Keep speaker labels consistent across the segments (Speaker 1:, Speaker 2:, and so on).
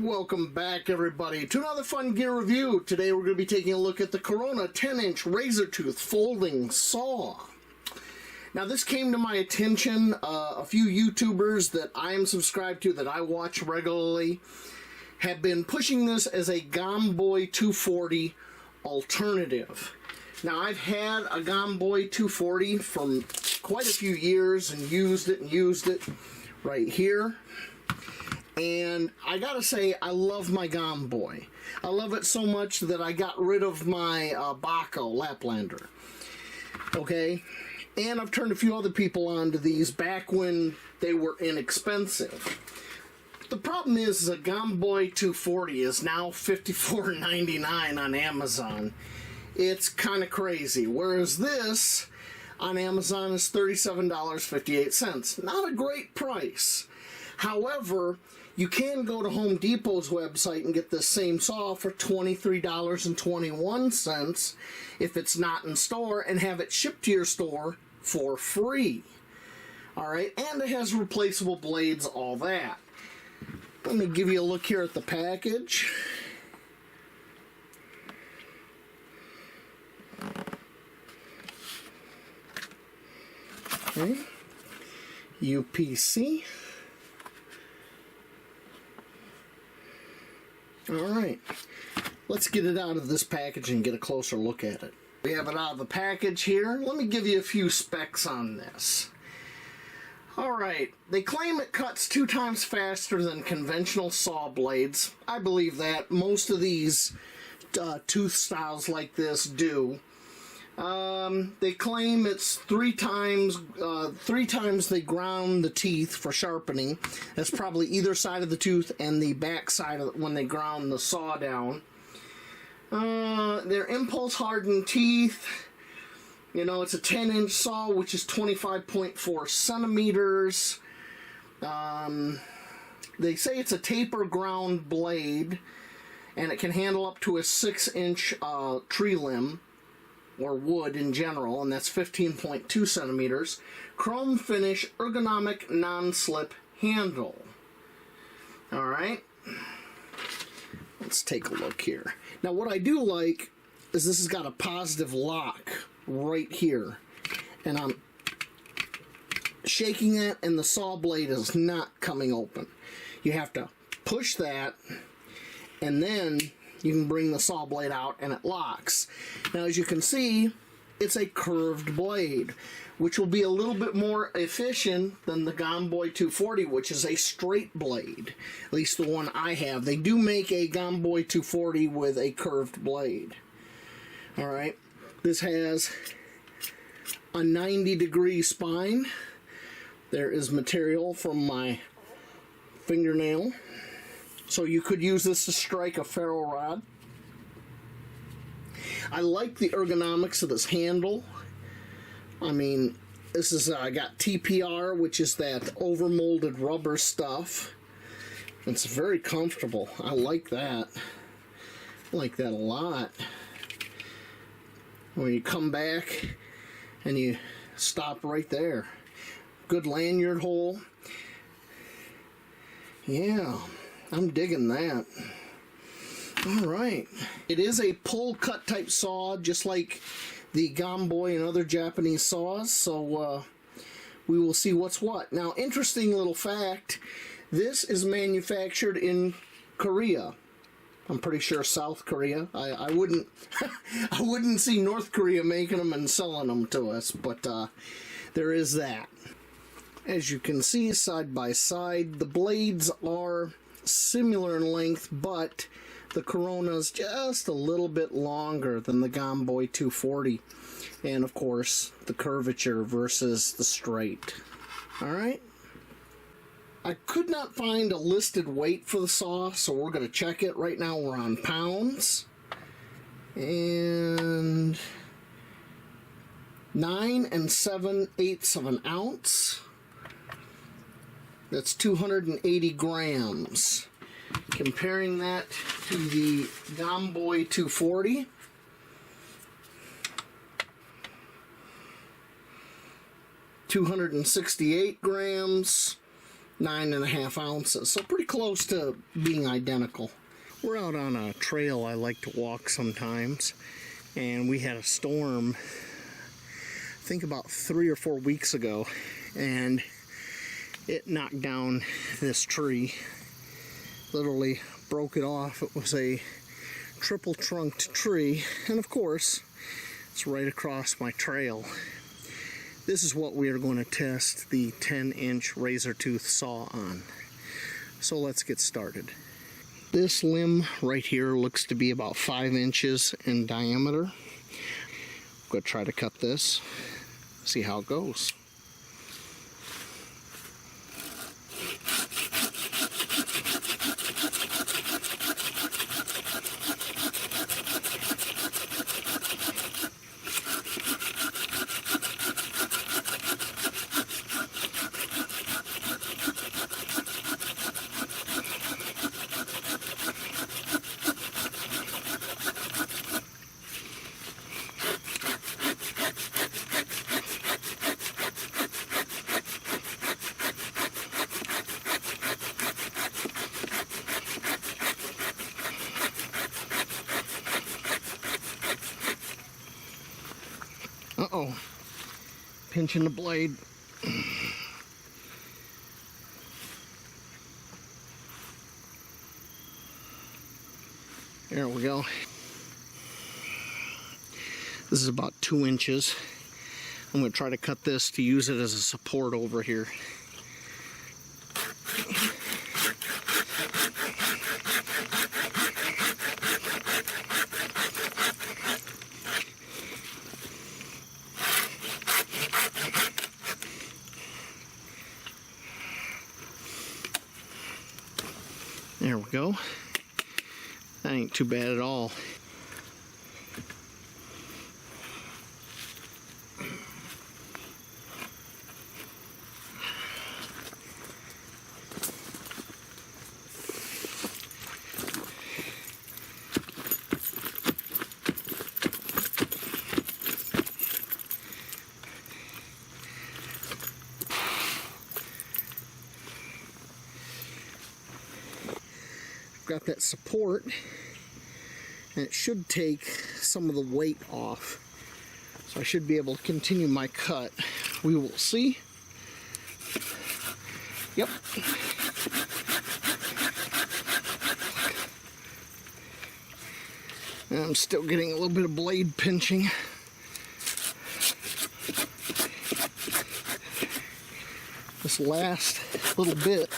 Speaker 1: Welcome back, everybody, to another fun gear review. Today we're going to be taking a look at the Corona 10-inch razor tooth folding saw. Now this came to my attention. A few YouTubers that I am subscribed to, that I watch regularly, have been pushing this as a Gomboy 240 alternative. Now I've had a Gomboy 240 for quite a few years and used it right here. And I gotta say, I love my Gomboy. I love it so much that I got rid of my Bahco Laplander. Okay? And I've turned a few other people onto these back when they were inexpensive. The problem is a Gomboy 240 is now $54.99 on Amazon. It's kind of crazy. Whereas this on Amazon is $37.58. Not a great price. However, you can go to Home Depot's website and get this same saw for $23.21 if it's not in store, and have it shipped to your store for free. Alright, and it has replaceable blades, all that. Let me give you a look here at the package. Okay. UPC. Alright, let's get it out of this package and get a closer look at it. We have it out of the package here. Let me give you a few specs on this. Alright, they claim it cuts 2 times faster than conventional saw blades. I believe that. Most of these tooth styles like this do. They claim it's 3 times they ground the teeth for sharpening. That's probably either side of the tooth and the back side of when they ground the saw down. They're impulse hardened teeth. You know, it's a 10-inch saw, which is 25.4 centimeters. They say it's a taper ground blade, and it can handle up to a 6-inch tree limb, or wood in general, and that's 15.2 centimeters. Chrome finish, ergonomic, non-slip handle. Alright, let's take a look here. Now what I do like is this has got a positive lock right here, and I'm shaking it and the saw blade is not coming open. You have to push that, and then you can bring the saw blade out and it locks. Now as you can see, it's a curved blade, which will be a little bit more efficient than the Gomboy 240, which is a straight blade. At least the one I have. They do make a Gomboy 240 with a curved blade. Alright, this has a 90-degree spine. There is material from my fingernail. So you could use this to strike a ferro rod. I like the ergonomics of this handle. I mean, this is, I got TPR, which is that overmolded rubber stuff. It's very comfortable. I like that. I like that a lot. When you come back and you stop right there. Good lanyard hole. Yeah. I'm digging that. Alright. It is a pull cut type saw, just like the Gomboy and other Japanese saws, so we will see what's what. Now, interesting little fact, this is manufactured in Korea. I'm pretty sure South Korea. I wouldn't I wouldn't see North Korea making them and selling them to us, but there is that. As you can see, side by side, the blades are similar in length, but the Corona's just a little bit longer than the Gomboy 240, and of course the curvature versus the straight. Alright, I could not find a listed weight for the saw, so we're going to check it. Right now we're on pounds, and 9 7/8 of an ounce. That's 280 grams. Comparing that to the Gomboy 240, $268 grams, 9.5 ounces, so pretty close to being identical. We're out on a trail I like to walk sometimes, and we had a storm, I think about 3 or 4 weeks ago, and it knocked down this tree, literally broke it off. It was a triple trunked tree, and of course it's right across my trail. This is what we are going to test the 10-inch razor tooth saw on. So let's get started. This limb right here looks to be about 5 inches in diameter. I'm going to try to cut this, see how it goes. Uh-oh, pinching the blade. There we go. This is about 2 inches. I'm going to try to cut this to use it as a support over here. There we go. That ain't too bad at all. Got that support, and it should take some of the weight off, so I should be able to continue my cut. We will see. Yep. And I'm still getting a little bit of blade pinching. This last little bit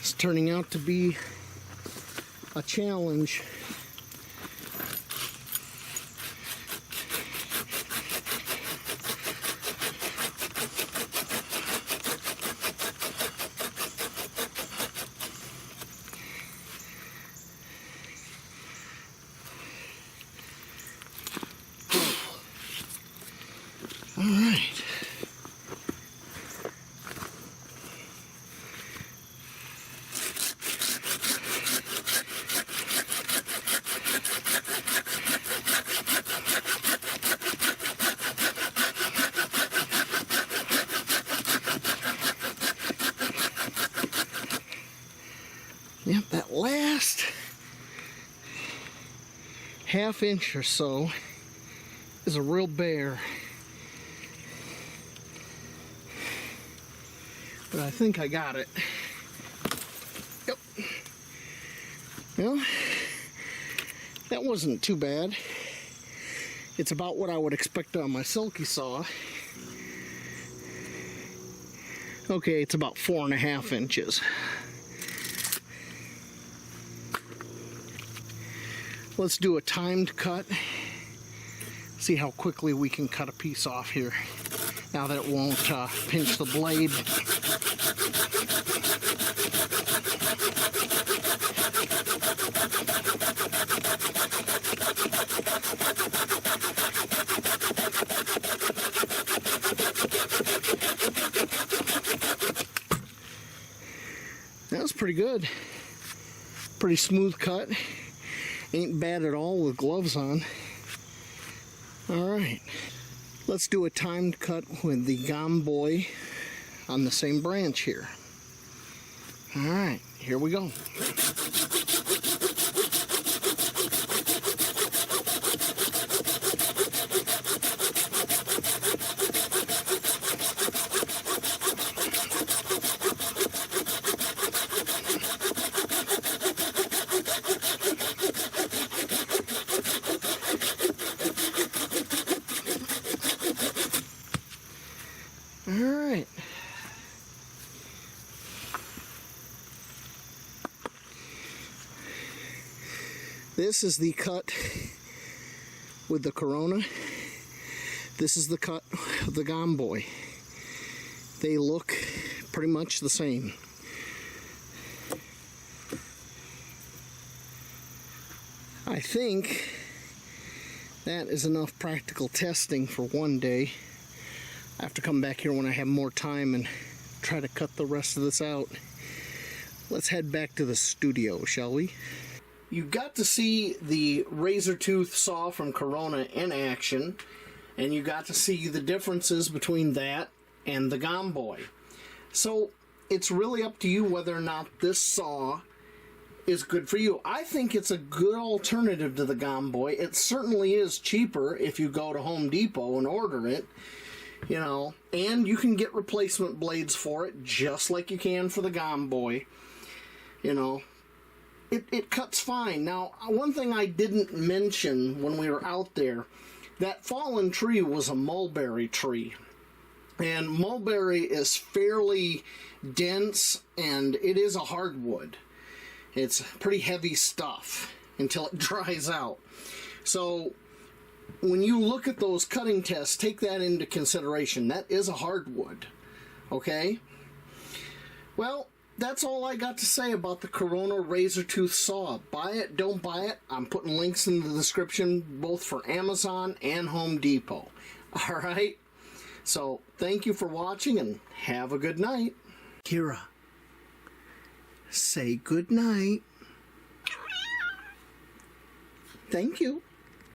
Speaker 1: is turning out to be a challenge. All right. Yep, that last ½ inch or so is a real bear. But I think I got it. Yep. Well, that wasn't too bad. It's about what I would expect on my Silky saw. Okay, it's about 4½ inches. Let's do a timed cut. See how quickly we can cut a piece off here. Now that it won't pinch the blade. That was pretty good. Pretty smooth cut. Ain't bad at all with gloves on. All right. Let's do a timed cut with the Gomboy on the same branch here. Alright, here we go. Alright. This is the cut with the Corona. This is the cut of the Gomboy. They look pretty much the same. I think that is enough practical testing for one day. I have to come back here when I have more time and try to cut the rest of this out. Let's head back to the studio, shall we? You got to see the razor tooth saw from Corona in action, and you got to see the differences between that and the Gomboy. So it's really up to you whether or not this saw is good for you. I think it's a good alternative to the Gomboy. It certainly is cheaper if you go to Home Depot and order it. You know, and you can get replacement blades for it, just like you can for the Gomboy. You know, it cuts fine. Now, one thing I didn't mention when we were out there, that fallen tree was a mulberry tree. And mulberry is fairly dense, and it is a hardwood. It's pretty heavy stuff until it dries out. So when you look at those cutting tests, take that into consideration. That is a hardwood, okay? Well, that's all I got to say about the Corona razor tooth saw. Buy it, don't buy it. I'm putting links in the description both for Amazon and Home Depot. All right? So, thank you for watching and have a good night. Kira, say good night. Thank you.